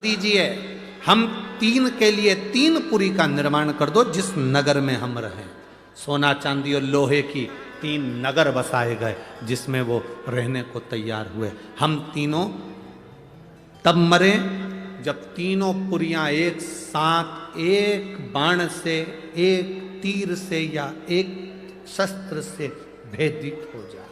दीजिए, हम तीन के लिए तीन पुरी का निर्माण कर दो जिस नगर में हम रहें। सोना चांदी और लोहे की तीन नगर बसाए गए जिसमें वो रहने को तैयार हुए। हम तीनों तब मरे जब तीनों पुरियां एक साथ एक बाण से, एक तीर से या एक शस्त्र से भेदित हो जाए।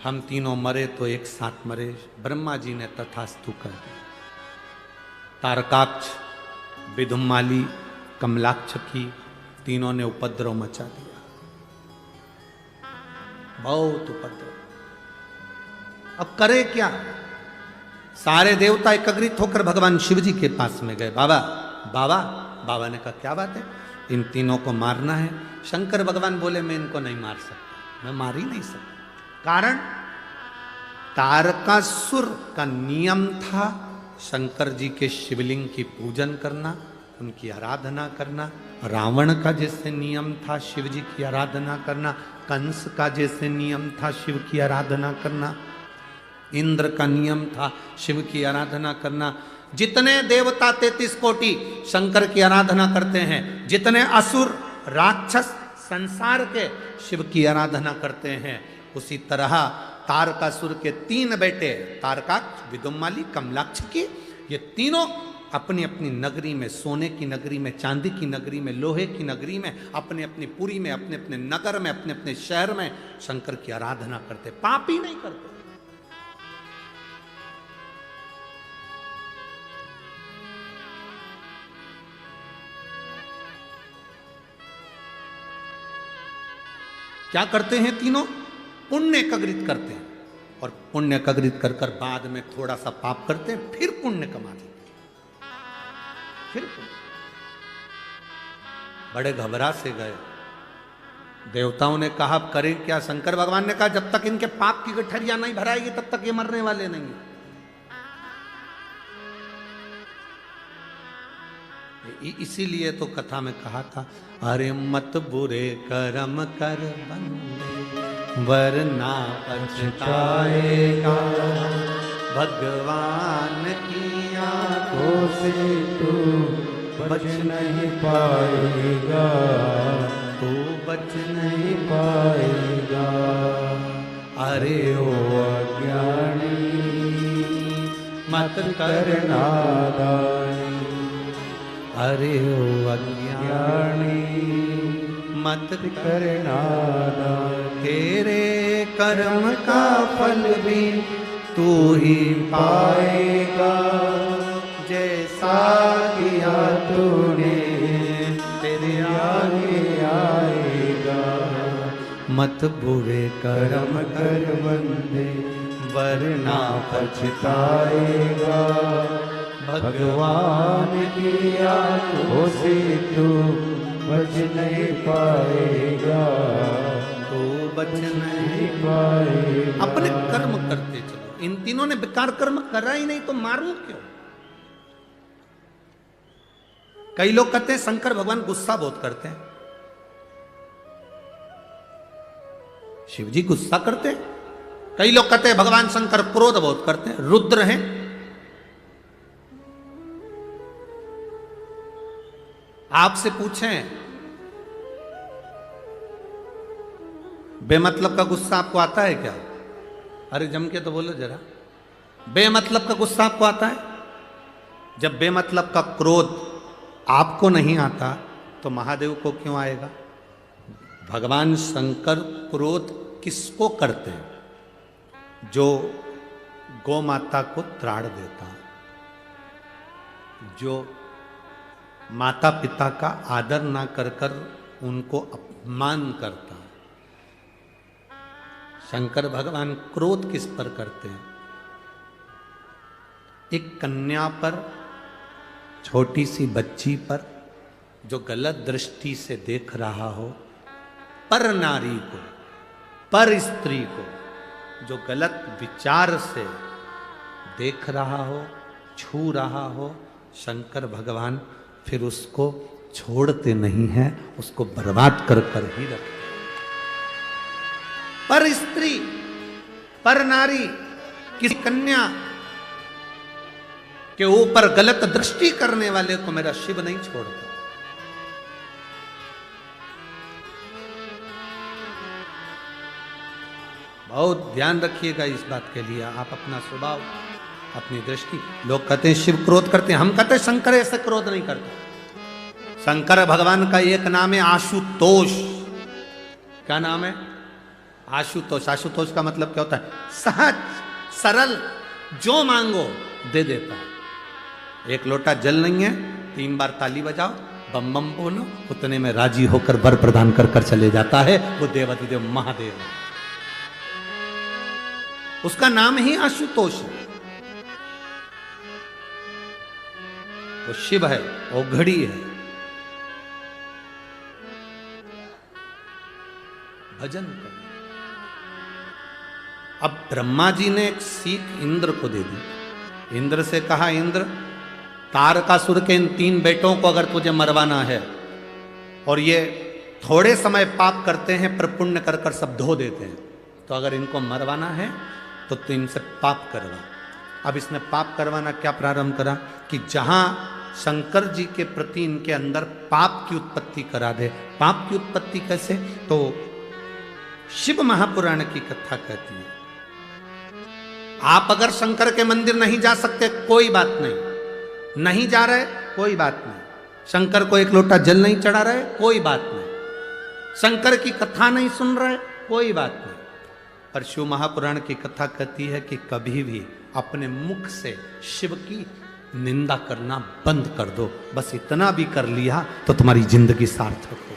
हम तीनों मरे तो एक साथ मरे। ब्रह्मा जी ने तथास्तु कर दिया। तारकाक्ष, विदुम्माली, कमलाक्ष की तीनों ने उपद्रव मचा दिया, बहुत उपद्रव। अब करे क्या? सारे देवता एकत्रित होकर भगवान शिव जी के पास में गए। बाबा बाबा बाबा ने कहा क्या बात है, इन तीनों को मारना है। शंकर भगवान बोले मैं इनको नहीं मार सकता, मैं मार ही नहीं सकता। कारण तारकासुर का नियम था शंकर जी के शिवलिंग की पूजन करना, उनकी आराधना करना। रावण का जैसे नियम था शिव जी की आराधना करना, कंस का जैसे नियम था शिव की आराधना करना, इंद्र का नियम था शिव की आराधना करना। जितने देवता 33 कोटि शंकर की आराधना करते हैं, जितने असुर राक्षस संसार के शिव की आराधना करते हैं, उसी तरह तारकासुर के तीन बेटे तारकाक्ष, विदुम्माली, कमलाक्ष की ये तीनों अपनी अपनी नगरी में, सोने की नगरी में, चांदी की नगरी में, लोहे की नगरी में, अपने अपनी पुरी में, अपने अपने नगर में, अपने अपने शहर में शंकर की आराधना करते, पाप ही नहीं करते। क्या करते हैं तीनों? पुण्य एकत्रित करते हैं और पुण्य एकत्रित कर कर बाद में थोड़ा सा पाप करते हैं, फिर पुण्य कमा लेते हैं, फिर पुण्य। बड़े घबरा से गए। देवताओं ने कहा करें क्या? शंकर भगवान ने कहा जब तक इनके पाप की गठरिया नहीं भराएगी तब तक ये मरने वाले नहीं है। इसीलिए तो कथा में कहा था, अरे मत बुरे कर्म कर बंदे वरना पछताएगा, भगवान की आंखों से तू बच नहीं पाएगा, तू बच नहीं पाएगा। अरे ओ अज्ञानी मत कर नादानी, अरे ओ अज्ञानी मत कर नादानी। तेरे कर्म का फल भी तू ही पाएगा, जैसा किया तूने तेरे आगे आएगा। मत बुरे कर्म कर बंदे वरना पछताएगा, भगवान की आंखों से तू बच नहीं पाएगा, तू बच नहीं पाएगा। अपने कर्म करते चलो। इन तीनों ने बेकार कर्म करा ही नहीं तो मारूं क्यों? कई लोग कहते हैं शंकर भगवान गुस्सा बहुत करते हैं। शिव जी गुस्सा करते हैं। कई लोग कहते हैं भगवान शंकर क्रोध बहुत करते हैं, रुद्र हैं। आपसे पूछें बेमतलब का गुस्सा आपको आता है क्या? अरे जम के तो बोलो जरा, बेमतलब का गुस्सा आपको आता है? जब बेमतलब का क्रोध आपको नहीं आता तो महादेव को क्यों आएगा? भगवान शंकर क्रोध किसको करते हैं? जो गौ माता को त्राण देता, जो माता पिता का आदर ना कर कर उनको अपमान करता। शंकर भगवान क्रोध किस पर करते हैं? एक कन्या पर, छोटी सी बच्ची पर जो गलत दृष्टि से देख रहा हो, पर नारी को, पर स्त्री को जो गलत विचार से देख रहा हो, छू रहा हो, शंकर भगवान फिर उसको छोड़ते नहीं हैं, उसको बर्बाद कर कर ही रखते। पर स्त्री, पर नारी किसी कन्या के ऊपर गलत दृष्टि करने वाले को मेरा शिव नहीं छोड़ता। बहुत ध्यान रखिएगा इस बात के लिए। आप अपना स्वभाव, अपनी दृष्टि, लोग कहते हैं शिव क्रोध करते हैं, हम कहते हैं शंकर ऐसे क्रोध नहीं करते। शंकर भगवान का एक नाम है आशुतोष। क्या नाम है? आशुतोष। आशुतोष का मतलब क्या होता है? सहज, सरल, जो मांगो दे देता है। एक लोटा जल नहीं है, 3 बार ताली बजाओ, बम बम बोलो, उतने में राजी होकर वर प्रदान कर कर चले जाता है। वो देवाधिदेव महादेव है, उसका नाम ही आशुतोष है। वो शिव है, वो घड़ी है। भजन करो। अब ब्रह्मा जी ने एक सीख इंद्र को दे दी। इंद्र से कहा, इंद्र तारकासुर के इन 3 बेटों को अगर तुझे मरवाना है, और ये थोड़े समय पाप करते हैं पर पुण्य कर कर सब धो देते हैं, तो अगर इनको मरवाना है तो तू इनसे पाप करवा। अब इसने पाप करवाना क्या प्रारंभ करा कि जहां शंकर जी के प्रति इनके अंदर पाप की उत्पत्ति करा दे। पाप की उत्पत्ति कैसे? तो शिव महापुराण की कथा कहती है, आप अगर शंकर के मंदिर नहीं जा सकते कोई बात नहीं, नहीं जा रहे कोई बात नहीं, शंकर को एक लोटा जल नहीं चढ़ा रहे कोई बात नहीं, शंकर की कथा नहीं सुन रहे कोई बात नहीं, पर शिव महापुराण की कथा कहती है कि कभी भी अपने मुख से शिव की निंदा करना बंद कर दो। बस इतना भी कर लिया तो तुम्हारी जिंदगी सार्थक हो।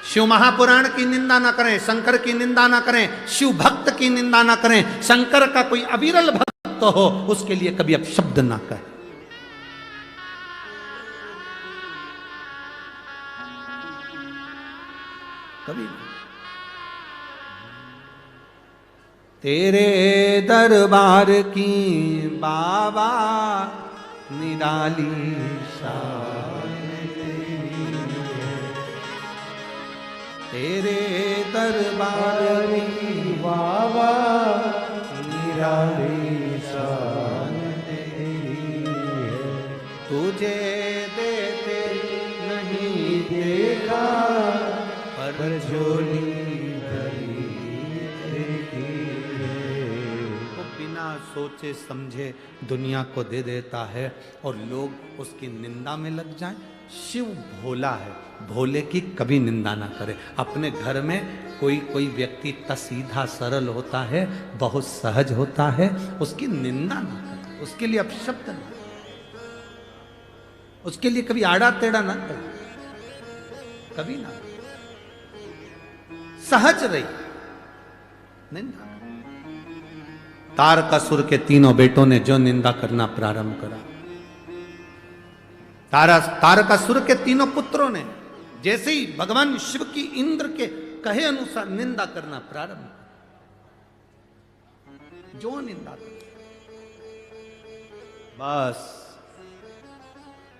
शिव महापुराण की निंदा ना करें, शंकर की निंदा ना करें, शिव भक्त की निंदा ना करें। शंकर का कोई अविरल भक्त हो उसके लिए कभी अपशब्द ना कहें। कभी तेरे दरबार की बाबा निराली शान तेरे दरबार की बाबा निराली शान तुझे देते नहीं देखा पर झोली सोचे समझे दुनिया को दे देता है और लोग उसकी निंदा में लग जाएं। शिव भोला है, भोले की कभी निंदा ना करे। अपने घर में कोई व्यक्ति सीधा सरल होता है, बहुत सहज होता है, उसकी निंदा ना करे, उसके लिए अपशब्द ना, उसके लिए कभी आड़ा टेढ़ा ना करे, कभी ना, सहज रही निंदा। तारकासुर के 3 बेटों ने जो निंदा करना प्रारंभ करा, तारकासुर के 3 पुत्रों ने जैसे ही भगवान शिव की इंद्र के कहे अनुसार निंदा करना प्रारंभ करा, जो निंदा कर, बस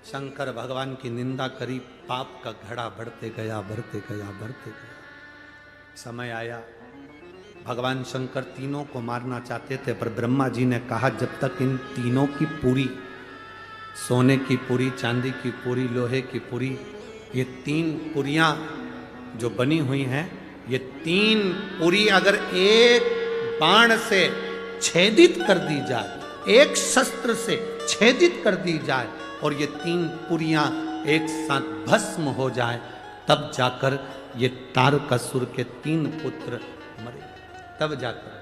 शंकर भगवान की निंदा करी, पाप का घड़ा बढ़ते गया, बढ़ते गया, बढ़ते गया। समय आया भगवान शंकर तीनों को मारना चाहते थे, पर ब्रह्मा जी ने कहा जब तक इन तीनों की पूरी, सोने की पूरी, चांदी की पूरी, लोहे की पूरी, ये 3 पुरियां जो बनी हुई हैं, ये 3 पुरी अगर एक बाण से छेदित कर दी जाए, एक शस्त्र से छेदित कर दी जाए और ये 3 पुरियां एक साथ भस्म हो जाए, तब जाकर ये तारकासुर के 3 पुत्र मरे, तब जाकर।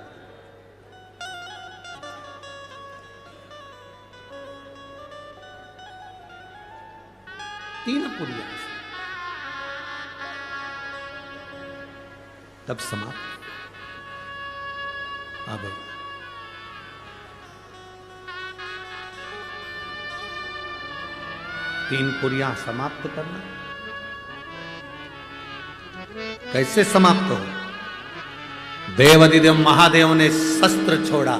तीन पुरिया तब समाप्त। अब 3 पुरिया समाप्त करना, कैसे समाप्त हो? देवाधिदेव महादेव ने शस्त्र छोड़ा,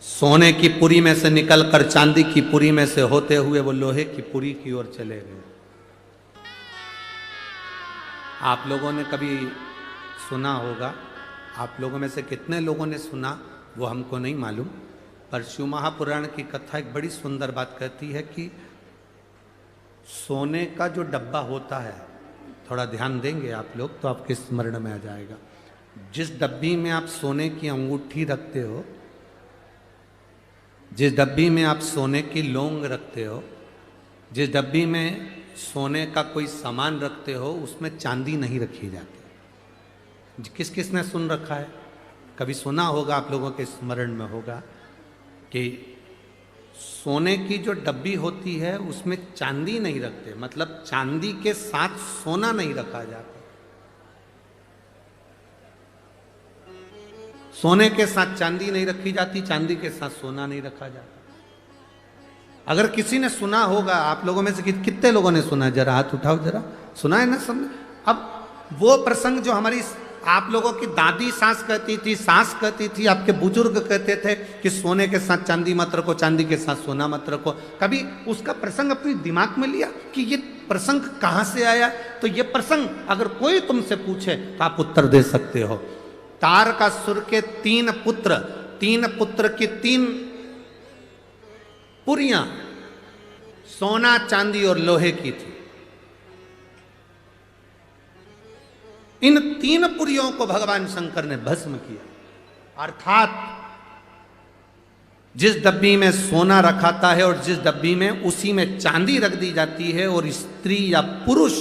सोने की पुरी में से निकलकर चांदी की पुरी में से होते हुए वो लोहे की पुरी की ओर चले गए। आप लोगों ने कभी सुना होगा आप लोगों में से कितने लोगों ने सुना वो हमको नहीं मालूम, पर शिव महापुराण की कथा एक बड़ी सुंदर बात कहती है कि सोने का जो डब्बा होता है, थोड़ा ध्यान देंगे आप लोग तो आपके स्मरण में आ जाएगा। जिस डब्बी में आप सोने की अंगूठी रखते हो, जिस डब्बी में आप सोने की लौंग रखते हो, जिस डब्बी में सोने का कोई सामान रखते हो, उसमें चांदी नहीं रखी जाती। किस किस ने सुन रखा है? कभी सुना होगा, आप लोगों के स्मरण में होगा कि सोने की जो डब्बी होती है उसमें चांदी नहीं रखते, मतलब चांदी के साथ सोना नहीं रखा जाता। सोने के साथ चांदी नहीं रखी जाती, चांदी के साथ सोना नहीं रखा जाता। अगर किसी ने सुना होगा, आप लोगों में से कितने लोगों ने सुना है? जरा हाथ उठाओ, जरा सुना है ना सब? अब वो प्रसंग जो हमारी आप लोगों की दादी सास कहती थी, सास कहती थी, आपके बुजुर्ग कहते थे कि सोने के साथ चांदी मत रखो, चांदी के साथ सोना मत रखो, कभी उसका प्रसंग अपने दिमाग में लिया कि ये प्रसंग कहां से आया? तो ये प्रसंग अगर कोई तुमसे पूछे तो आप उत्तर दे सकते हो। तारकासुर के तीन पुत्र की 3 पुरियां सोना, चांदी और लोहे की थी। इन 3 पुरियों को भगवान शंकर ने भस्म किया, अर्थात जिस डब्बी में सोना रखाता है और जिस डब्बी में उसी में चांदी रख दी जाती है, और स्त्री या पुरुष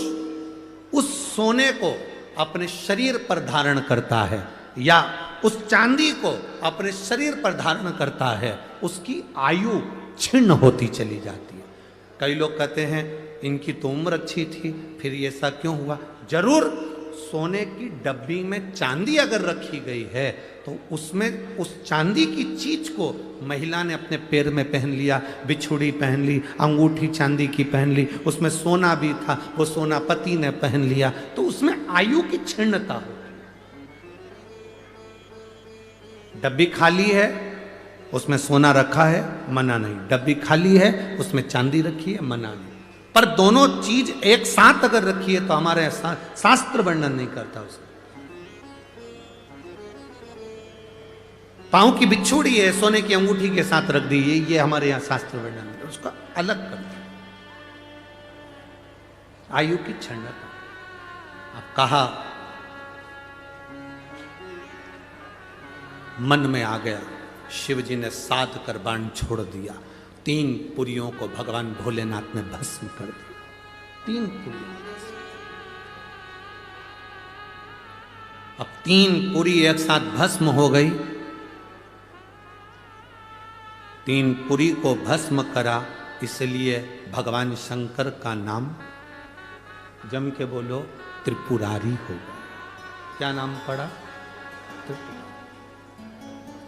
उस सोने को अपने शरीर पर धारण करता है या उस चांदी को अपने शरीर पर धारण करता है, उसकी आयु छिन्न होती चली जाती है। कई लोग कहते हैं इनकी तो उम्र अच्छी थी, फिर ये ऐसा क्यों हुआ? जरूर सोने की डब्बी में चांदी अगर रखी गई है तो उसमें उस चांदी की चीज को महिला ने अपने पैर में पहन लिया, बिछुड़ी पहन ली, अंगूठी चांदी की पहन ली, उसमें सोना भी था, वो सोना पति ने पहन लिया, तो उसमें आयु की क्षीणता हो। डब्बी खाली है, उसमें सोना रखा है, मना नहीं। डब्बी खाली है, उसमें चांदी रखी है, मना नहीं। पर दोनों चीज एक साथ अगर रखी है तो हमारे शास्त्र वर्णन नहीं करता उसका। पांव की बिच्छूड़ी है, सोने की अंगूठी के साथ रख दी, ये हमारे यहां शास्त्र वर्णन नहीं, उसका अलग कर दिया। आयु की क्षणता। अब कहा मन में आ गया, शिव जी ने साध कर बाण छोड़ दिया, 3 पुरियों को भगवान भोलेनाथ ने भस्म कर दिया। 3 पुरियों। अब 3 पुरी एक साथ भस्म हो गई। 3 पुरी को भस्म करा, इसलिए भगवान शंकर का नाम जम के बोलो त्रिपुरारी हो गया। क्या नाम पड़ा?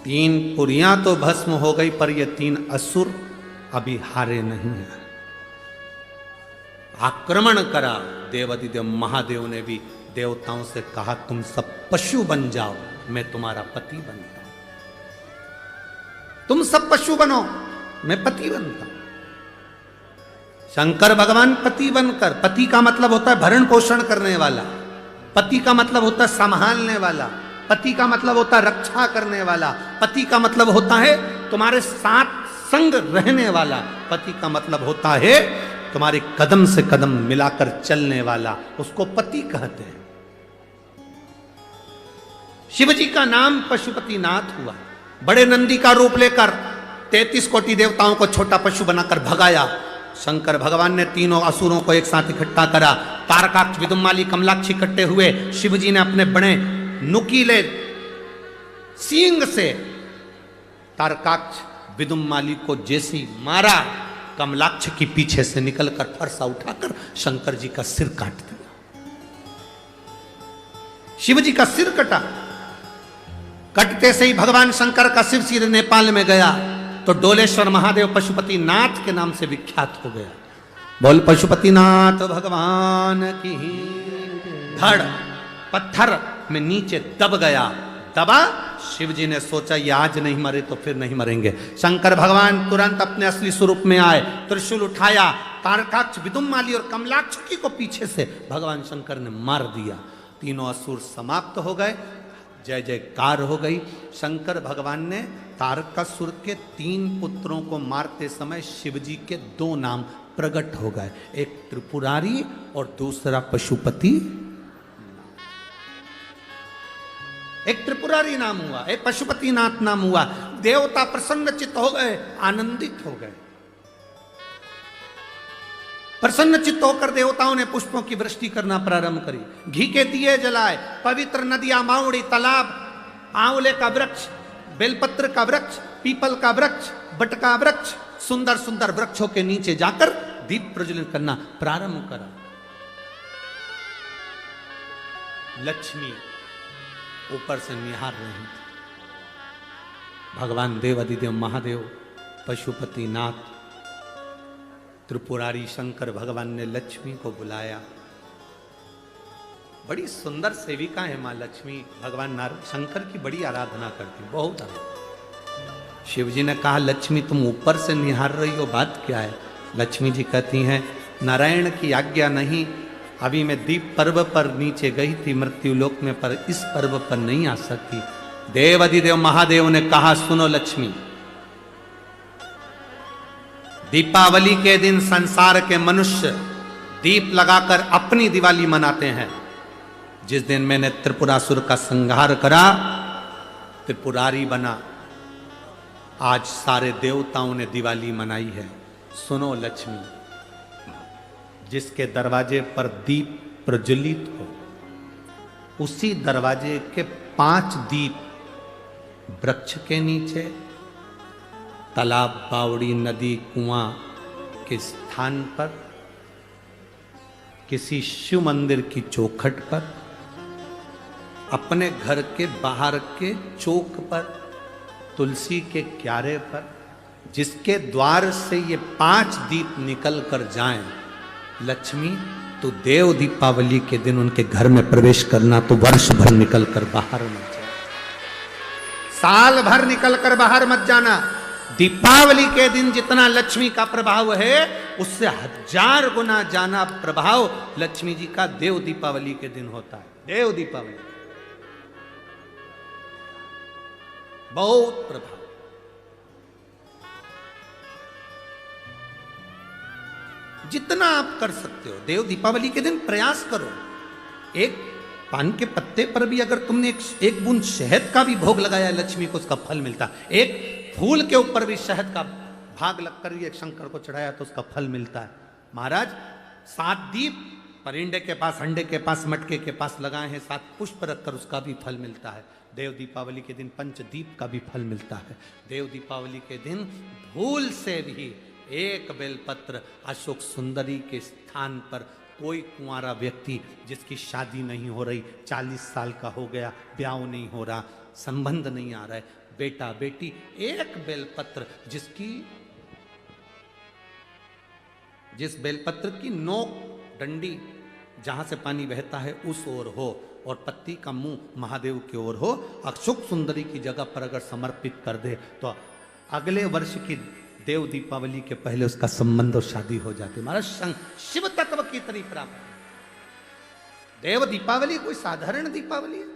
3 पुरियां तो भस्म हो गई, पर ये 3 असुर अभी हारे नहीं है। आक्रमण करा। देवादिदेव महादेव ने भी देवताओं से कहा तुम सब पशु बन जाओ, मैं तुम्हारा पति बनता हूं। तुम सब पशु बनो, मैं पति बनता हूं। शंकर भगवान पति बनकर, पति का मतलब होता है भरण पोषण करने वाला, पति का मतलब होता है संभालने वाला, पति का मतलब होता है रक्षा करने वाला, पति का मतलब होता है तुम्हारे साथ संग रहने वाला, पति का मतलब होता है तुम्हारे कदम से कदम मिलाकर चलने वाला, उसको पति कहते हैं। शिव जी का नाम पशुपतिनाथ हुआ। बड़े नंदी का रूप लेकर 33 कोटि देवताओं को छोटा पशु बनाकर भगाया। शंकर भगवान ने तीनों असुरों को एक साथ इकट्ठा करा। तारकाक्ष, विदुमाली, कमलाक्ष इकट्ठे हुए। शिव जी ने अपने बड़े नुकीले सींग से तारकाक्ष, विदुमाली को जैसी मारा, कमलाक्ष की पीछे से निकलकर फरसा उठाकर शंकर जी का सिर काट दिया। शिव जी का सिर कटा। कटते से ही भगवान शंकर का शिव सीधे नेपाल में गया तो डोलेश्वर महादेव पशुपतिनाथ के नाम से विख्यात हो गया। बोल पशुपतिनाथ भगवान की। धड़ पत्थर में नीचे दब गया। दबा। शिव जी ने सोचा ये आज नहीं मरे तो फिर नहीं मरेंगे। शंकर भगवान तुरंत अपने असली स्वरूप में आए, त्रिशूल उठाया, तारकाक्ष, विदुमाली और कमलाक्ष को पीछे से भगवान शंकर ने मार दिया। तीनों असुर समाप्त हो गए। जय जयकार हो गई। शंकर भगवान ने तारकासुर के 3 पुत्रों को मारते समय शिव जी के 2 नाम प्रकट हो गए, एक त्रिपुरारी और दूसरा पशुपति। एक त्रिपुरारी नाम हुआ, एक पशुपतिनाथ नाम हुआ। देवता प्रसन्नचित्त हो गए, आनंदित हो गए। प्रसन्नचित्त होकर देवताओं ने पुष्पों की वृष्टि करना प्रारंभ करी, घी के दिए जलाए, पवित्र नदियां, माउड़ी, तालाब, आंवले का वृक्ष, बेलपत्र का वृक्ष, पीपल का वृक्ष, बट का वृक्ष, सुंदर सुंदर वृक्षों के नीचे जाकर दीप प्रज्वलित करना प्रारंभ करा। लक्ष्मी ऊपर से निहार रही थी। भगवान देव अधिदेव महादेव, पशुपतिनाथ, त्रिपुरारी शंकर भगवान ने लक्ष्मी को बुलाया। बड़ी सुंदर सेविका है मां लक्ष्मी। भगवान शंकर की बड़ी आराधना करती, बहुत आराधना। शिव जी ने कहा, लक्ष्मी तुम ऊपर से निहार रही हो, बात क्या है? लक्ष्मी जी कहती हैं, नारायण की आज्ञा नहीं, अभी मैं दीप पर्व पर नीचे गई थी मृत्युलोक में, पर इस पर्व पर नहीं आ सकती। देव अधिदेव महादेव ने कहा, सुनो लक्ष्मी, दीपावली के दिन संसार के मनुष्य दीप लगाकर अपनी दिवाली मनाते हैं। जिस दिन मैंने त्रिपुरासुर का संहार करा, त्रिपुरारी बना, आज सारे देवताओं ने दिवाली मनाई है। सुनो लक्ष्मी, जिसके दरवाजे पर दीप प्रज्वलित हो, उसी दरवाजे के 5 दीप वृक्ष के नीचे, तालाब, बावड़ी, नदी, कुआं के स्थान पर, किसी शिव मंदिर की चौखट पर, अपने घर के बाहर के चौक पर, तुलसी के क्यारे पर, जिसके द्वार से ये 5 दीप निकल कर जाएं, लक्ष्मी तो देव दीपावली के दिन उनके घर में प्रवेश करना, तो वर्ष भर निकल कर बाहर मत जाना, साल भर निकल कर बाहर मत जाना। दीपावली के दिन जितना लक्ष्मी का प्रभाव है, उससे 1000 गुना जाना प्रभाव लक्ष्मी जी का देव दीपावली के दिन होता है। देव दीपावली बहुत प्रभाव। जितना आप कर सकते हो देव दीपावली के दिन प्रयास करो। एक पान के पत्ते पर भी अगर तुमने एक बूंद शहद का भी भोग लगाया लक्ष्मी को, उसका फल मिलता। एक फूल के ऊपर भी शहद का भाग लगकर भी एक शंकर को चढ़ाया तो उसका फल मिलता है। महाराज 7 दीप परिंदे के पास, अंडे के पास, मटके के पास लगाए हैं, 7 पुष्प रखकर उसका भी फल मिलता है। देव दीपावली के दिन पंचदीप का भी फल मिलता है। देव दीपावली के दिन भूल से भी एक बेलपत्र अशोक सुंदरी के स्थान पर कोई कुंवारा व्यक्ति जिसकी शादी नहीं हो रही, 40 साल का हो गया, ब्याह नहीं हो रहा, संबंध नहीं आ रहा है, बेटा बेटी, एक बेलपत्र जिस बेलपत्र की नोक डंडी जहां से पानी बहता है उस ओर हो और पत्ती का मुंह महादेव की ओर हो, अशोक सुंदरी की जगह पर अगर समर्पित कर दे तो अगले वर्ष की देव दीपावली के पहले उसका संबंध और शादी हो जाती है। महाराज शिव तत्व की तरह प्राप्त। देव दीपावली कोई साधारण दीपावली है?